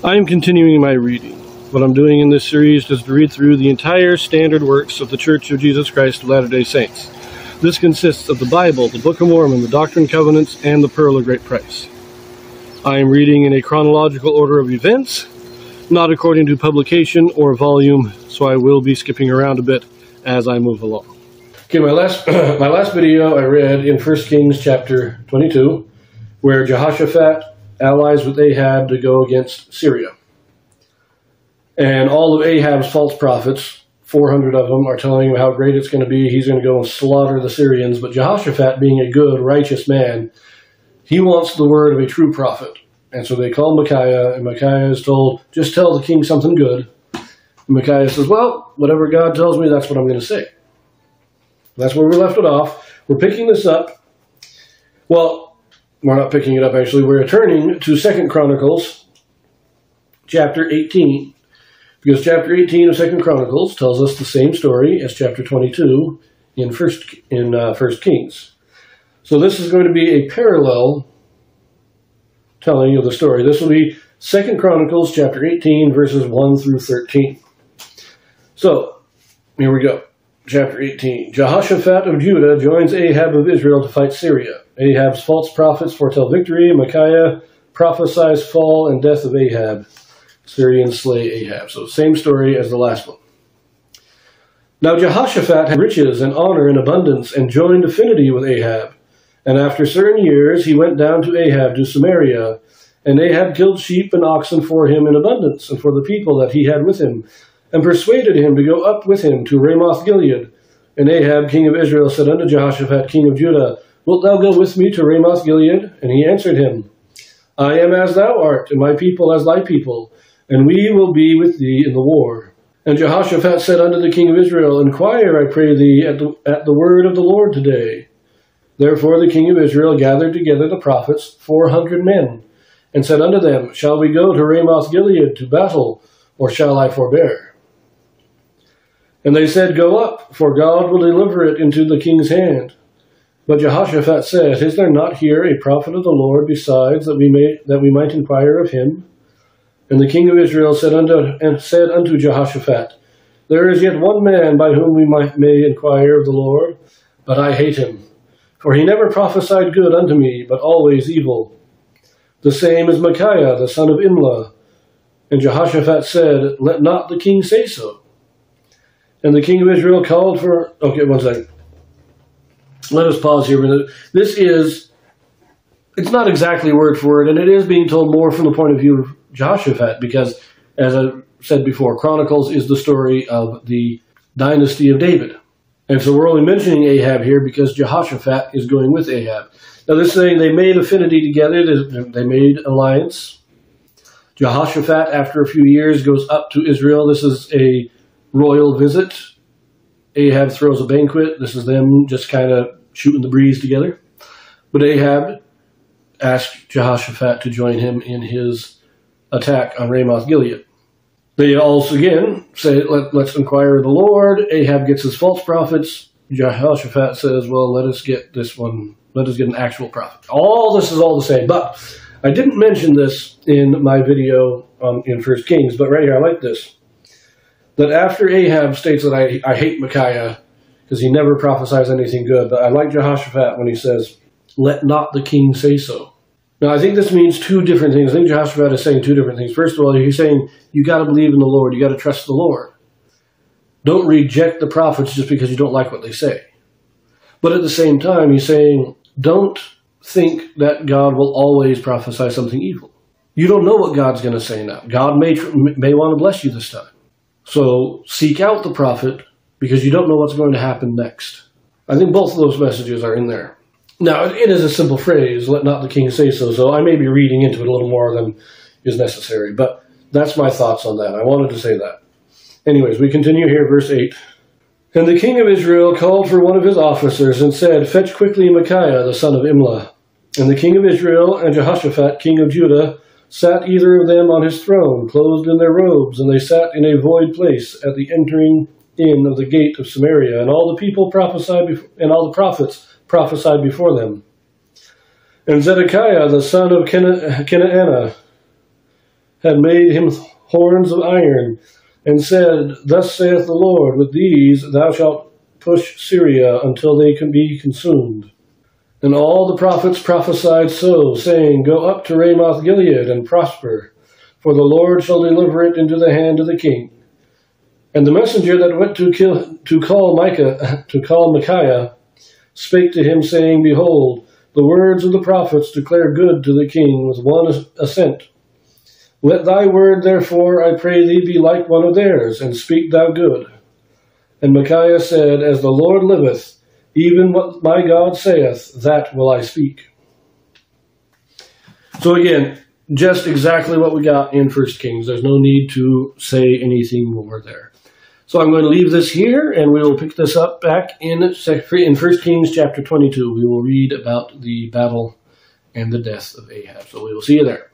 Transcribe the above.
I am continuing my reading. What I'm doing in this series is to read through the entire standard works of the Church of Jesus Christ of Latter-day Saints. This consists of the Bible, the Book of Mormon, the Doctrine and Covenants, and the Pearl of Great Price. I am reading in a chronological order of events, not according to publication or volume, so I will be skipping around a bit as I move along. Okay, my last video I read in 1 Kings chapter 22, where Jehoshaphat allies with Ahab to go against Syria. And all of Ahab's false prophets, 400 of them, are telling him how great it's going to be. He's going to go and slaughter the Syrians. But Jehoshaphat, being a good, righteous man, he wants the word of a true prophet. And so they call Micaiah, and Micaiah is told, just tell the king something good. And Micaiah says, well, whatever God tells me, that's what I'm going to say. That's where we left it off. We're picking this up. Well, we're not picking it up, actually. We're turning to 2 Chronicles, chapter 18. Because chapter 18 of 2 Chronicles tells us the same story as chapter 22 in First Kings. So this is going to be a parallel telling of the story. This will be 2 Chronicles chapter 18, verses 1 through 13. So, here we go. Chapter 18. Jehoshaphat of Judah joins Ahab of Israel to fight Syria. Ahab's false prophets foretell victory. Micaiah prophesies fall and death of Ahab. Syrians slay Ahab. So same story as the last one. Now Jehoshaphat had riches and honor in abundance and joined affinity with Ahab. And after certain years he went down to Ahab to Samaria. And Ahab killed sheep and oxen for him in abundance and for the people that he had with him, and persuaded him to go up with him to Ramoth-Gilead. And Ahab, king of Israel, said unto Jehoshaphat, king of Judah, wilt thou go with me to Ramoth-Gilead? And he answered him, I am as thou art, and my people as thy people, and we will be with thee in the war. And Jehoshaphat said unto the king of Israel, Inquire, I pray thee, at the word of the Lord today. Therefore the king of Israel gathered together the prophets, 400 men, and said unto them, Shall we go to Ramoth-Gilead to battle, or shall I forbear? And they said, Go up, for God will deliver it into the king's hand. But Jehoshaphat said, Is there not here a prophet of the Lord besides, that we might inquire of him? And the king of Israel said unto Jehoshaphat, There is yet one man by whom we may inquire of the Lord, but I hate him. For he never prophesied good unto me, but always evil. The same is Micaiah, the son of Imlah. And Jehoshaphat said, Let not the king say so. And the king of Israel called for... Okay, one second. Let us pause here a minute. It's not exactly word for word, and it is being told more from the point of view of Jehoshaphat, because, as I said before, Chronicles is the story of the dynasty of David. And so we're only mentioning Ahab here because Jehoshaphat is going with Ahab. Now this saying they made affinity together, they made alliance. Jehoshaphat, after a few years, goes up to Israel. This is a royal visit. Ahab throws a banquet. This is them just kind of shooting the breeze together. But Ahab asked Jehoshaphat to join him in his attack on Ramoth-Gilead. They also again say, let's inquire of the Lord. Ahab gets his false prophets. Jehoshaphat says, well, let us get this one. Let us get an actual prophet. All this is all the same. But I didn't mention this in my video in 1 Kings, but right here, I like this. That after Ahab states that I hate Micaiah, because he never prophesies anything good, but I like Jehoshaphat when he says, let not the king say so. Now, I think this means two different things. I think Jehoshaphat is saying two different things. First of all, he's saying, you got to believe in the Lord. You got to trust the Lord. Don't reject the prophets just because you don't like what they say. But at the same time, he's saying, don't think that God will always prophesy something evil. You don't know what God's going to say now. God may want to bless you this time. So seek out the prophet because you don't know what's going to happen next. I think both of those messages are in there. Now, it is a simple phrase, let not the king say so, so I may be reading into it a little more than is necessary, but that's my thoughts on that. I wanted to say that. Anyways, we continue here, verse 8. And the king of Israel called for one of his officers and said, Fetch quickly Micaiah, the son of Imlah. And the king of Israel and Jehoshaphat, king of Judah, sat either of them on his throne, clothed in their robes, and they sat in a void place at the entering in of the gate of Samaria. And all the people prophesied, and all the prophets prophesied before them. And Zedekiah, the son of Kenaanah, had made him horns of iron, and said, Thus saith the Lord, with these thou shalt push Syria until they can be consumed. And all the prophets prophesied so, saying, Go up to Ramoth Gilead and prosper, for the Lord shall deliver it into the hand of the king. And the messenger that went to call Micaiah spake to him, saying, Behold, the words of the prophets declare good to the king with one assent. Let thy word, therefore, I pray thee, be like one of theirs, and speak thou good. And Micaiah said, As the Lord liveth, even what my God saith, that will I speak. So again, just exactly what we got in 1 Kings. There's no need to say anything more there. So I'm going to leave this here, and we will pick this up back in 1 Kings chapter 22. We will read about the battle and the death of Ahab. So we will see you there.